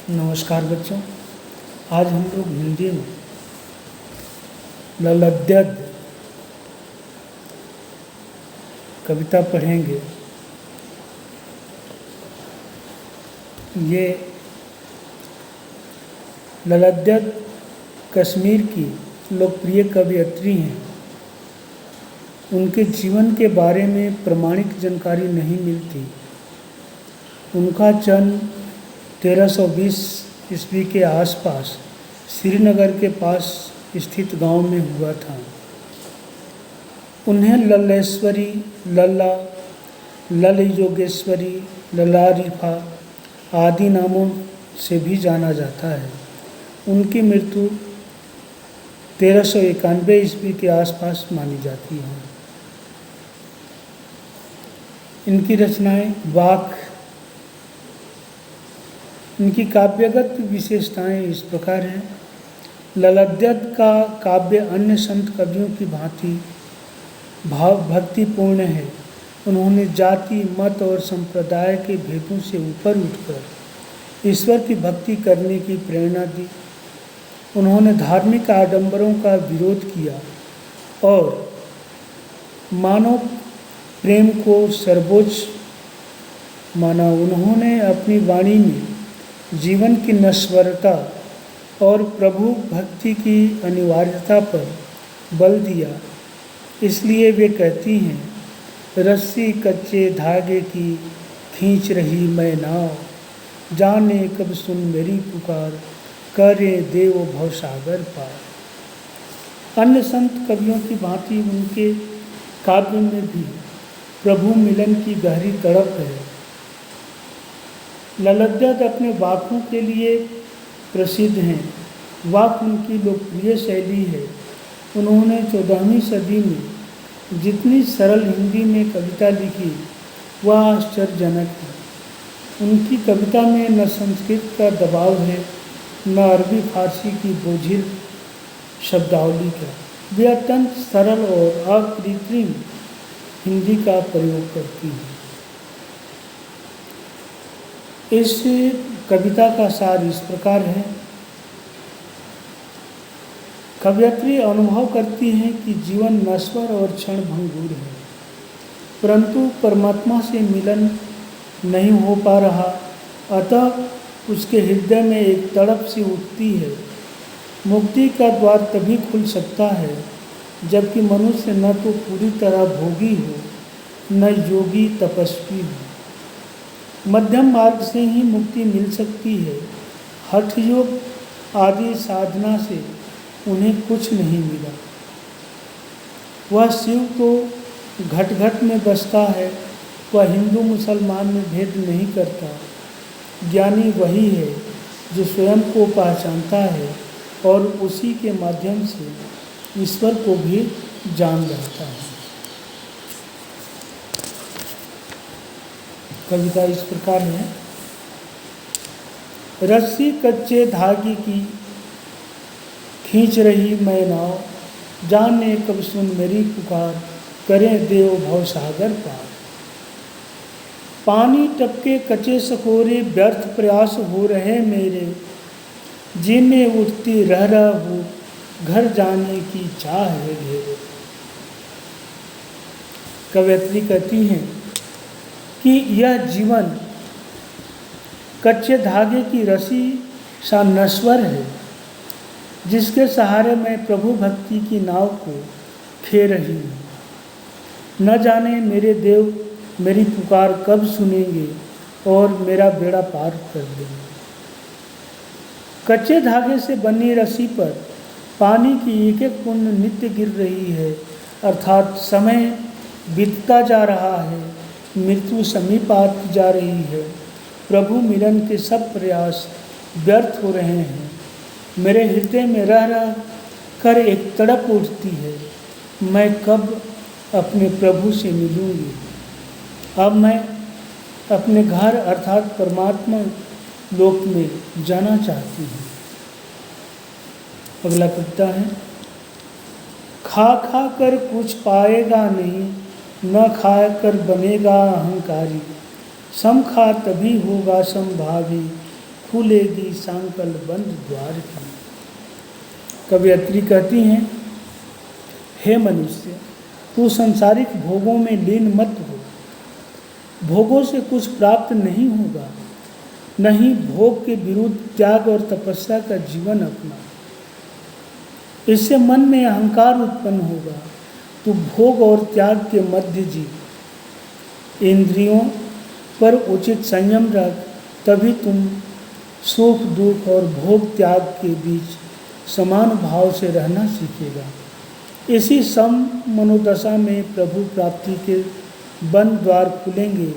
नमस्कार बच्चों। आज हम लोग हिंदी में ललद्यद कविता पढ़ेंगे। ये ललद्यद कश्मीर की लोकप्रिय कवयित्री हैं। उनके जीवन के बारे में प्रमाणिक जानकारी नहीं मिलती। उनका जन्म 1320 ईस्वी के आसपास श्रीनगर के पास स्थित गांव में हुआ था। उन्हें लल्लेश्वरी, लल्ला, लल योगेश्वरी, ललारिफा आदि नामों से भी जाना जाता है। उनकी मृत्यु 1391 ईस्वी के आसपास मानी जाती है। इनकी रचनाएं वाक। इनकी काव्यगत विशेषताएं इस प्रकार हैं। ललद्यद का काव्य अन्य संत कवियों की भांति भाव भक्तिपूर्ण है। उन्होंने जाति, मत और संप्रदाय के भेदों से ऊपर उठकर ईश्वर की भक्ति करने की प्रेरणा दी। उन्होंने धार्मिक आडंबरों का विरोध किया और मानव प्रेम को सर्वोच्च माना। उन्होंने अपनी वाणी में जीवन की नश्वरता और प्रभु भक्ति की अनिवार्यता पर बल दिया। इसलिए वे कहती हैं, रस्सी कच्चे धागे की खींच रही मैं नाव, जाने कब सुन मेरी पुकार, करे देव भवसागर पार। अन्य संत कवियों की भांति उनके काव्य में भी प्रभु मिलन की गहरी तड़प है। ललद्यद अपने वाकों के लिए प्रसिद्ध हैं। वाक उनकी लोकप्रिय शैली है। उन्होंने 14वीं सदी में जितनी सरल हिंदी में कविता लिखी वह आश्चर्यजनक है। उनकी कविता में न संस्कृत का दबाव है न अरबी फारसी की बोझिल शब्दावली का। वे अत्यंत सरल और अकृत्रिम हिंदी का प्रयोग करती हैं। इस कविता का सार इस प्रकार है। कवयित्री अनुभव करती हैं कि जीवन नश्वर और क्षण भंगुर है, परंतु परमात्मा से मिलन नहीं हो पा रहा। अतः उसके हृदय में एक तड़प सी उठती है। मुक्ति का द्वार तभी खुल सकता है जबकि मनुष्य न तो पूरी तरह भोगी हो न योगी तपस्वी हो। मध्यम मार्ग से ही मुक्ति मिल सकती है। हठ योग आदि साधना से उन्हें कुछ नहीं मिला। वह शिव तो घट घट में बसता है। वह हिंदू मुसलमान में भेद नहीं करता। ज्ञानी वही है जो स्वयं को पहचानता है और उसी के माध्यम से ईश्वर को भी जान जाता है। कविता इस प्रकार है। रस्सी कच्चे धागे की खींच रही मैं नाव, जाने कब सुन मेरी पुकार, करें देव भवसागर पार। पानी टपके कच्चे सकोरे, व्यर्थ प्रयास हो रहे मेरे, जीने उठती रह रहा हूँ, घर जाने की चाह है घेरे। कवयित्री कहती हैं कि यह जीवन कच्चे धागे की रस्सी सा नश्वर है, जिसके सहारे मैं प्रभु भक्ति की नाव को खे रही हूँ। न जाने मेरे देव मेरी पुकार कब सुनेंगे और मेरा बेड़ा पार कर देंगे। कच्चे धागे से बनी रस्सी पर पानी की एक एक बूंद नित्य गिर रही है, अर्थात समय बीतता जा रहा है, मृत्यु समीप आती जा रही है। प्रभु मिलन के सब प्रयास व्यर्थ हो रहे हैं। मेरे हृदय में रह रह कर एक तड़प उठती है, मैं कब अपने प्रभु से मिलूँगी। अब मैं अपने घर अर्थात परमात्मा लोक में जाना चाहती हूँ। अगला कविता है। खा खा कर कुछ पाएगा नहीं, न खा कर बनेगा अहंकारी, सम खा तभी होगा संभावी, खुलेगी सांकल बंद द्वार की। कवयत्री कहती हैं, हे मनुष्य, तू सांसारिक भोगों में लीन मत हो। भोगों से कुछ प्राप्त नहीं होगा, नहीं भोग के विरुद्ध त्याग और तपस्या का जीवन अपना। इससे मन में अहंकार उत्पन्न होगा। तू भोग और त्याग के मध्य जी। इंद्रियों पर उचित संयम रख, तभी तुम सुख दुख और भोग त्याग के बीच समान भाव से रहना सीखेगा। इसी सम मनोदशा में प्रभु प्राप्ति के बंद द्वार खुलेंगे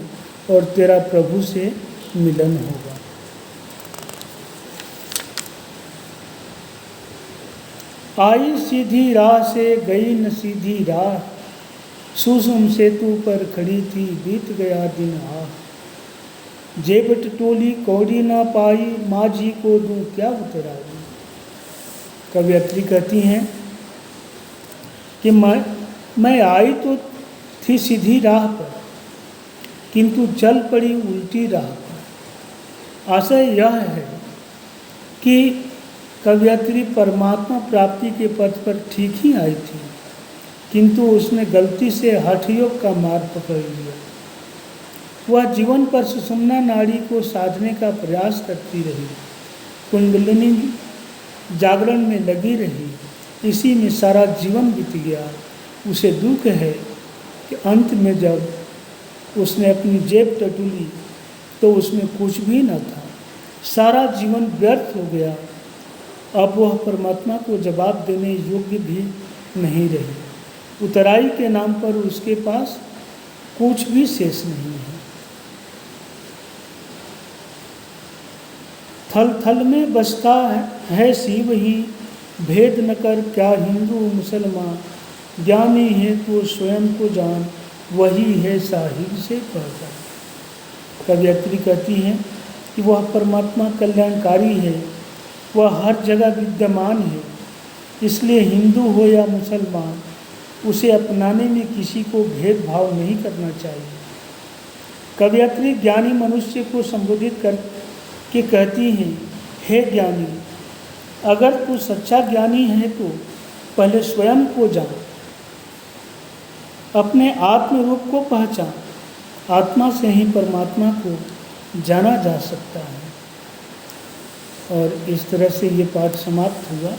और तेरा प्रभु से मिलन होगा। आई सीधी राह से गई न सीधी राह, सुषुम सेतु पर खड़ी थी बीत गया दिन आह। जेबट टोली कौड़ी ना पाई, माझी को दूं क्या उतराई। कवयत्री कहती हैं कि मैं आई तो थी सीधी राह पर, किंतु चल पड़ी उल्टी राह पर। आशय यह है कि कवयत्री परमात्मा प्राप्ति के पथ पर ठीक ही आई थी, किंतु उसने गलती से हठयोग का मार्ग पकड़ लिया। वह जीवन पर सुषुम्ना नाड़ी को साधने का प्रयास करती रही, कुंडलिनी जागरण में लगी रही, इसी में सारा जीवन बीत गया। उसे दुख है कि अंत में जब उसने अपनी जेब टटोली तो उसमें कुछ भी न था, सारा जीवन व्यर्थ हो गया। अब वह परमात्मा को जवाब देने योग्य भी नहीं रही। उतराई के नाम पर उसके पास कुछ भी शेष नहीं है। थल थल में बसता है शिव ही, भेद न कर क्या हिंदू मुसलमान। ज्ञानी है तो स्वयं को जान, वही है साहिब से पहचान। कवयत्री कहती हैं कि वह परमात्मा कल्याणकारी है, वह हर जगह विद्यमान है, इसलिए हिंदू हो या मुसलमान उसे अपनाने में किसी को भेदभाव नहीं करना चाहिए। कवयत्री ज्ञानी मनुष्य को संबोधित करके कहती हैं, हे ज्ञानी, अगर तू सच्चा ज्ञानी है तो पहले स्वयं को जान, अपने आत्म रूप को पहचान। आत्मा से ही परमात्मा को जाना जा सकता है। और इस तरह से ये पाठ समाप्त हुआ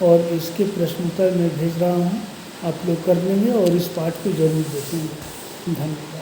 और इसके प्रश्नोत्तर मैं भेज रहा हूँ, आप लोग कर लेंगे और इस पाठ को जरूर देखेंगे। धन्यवाद।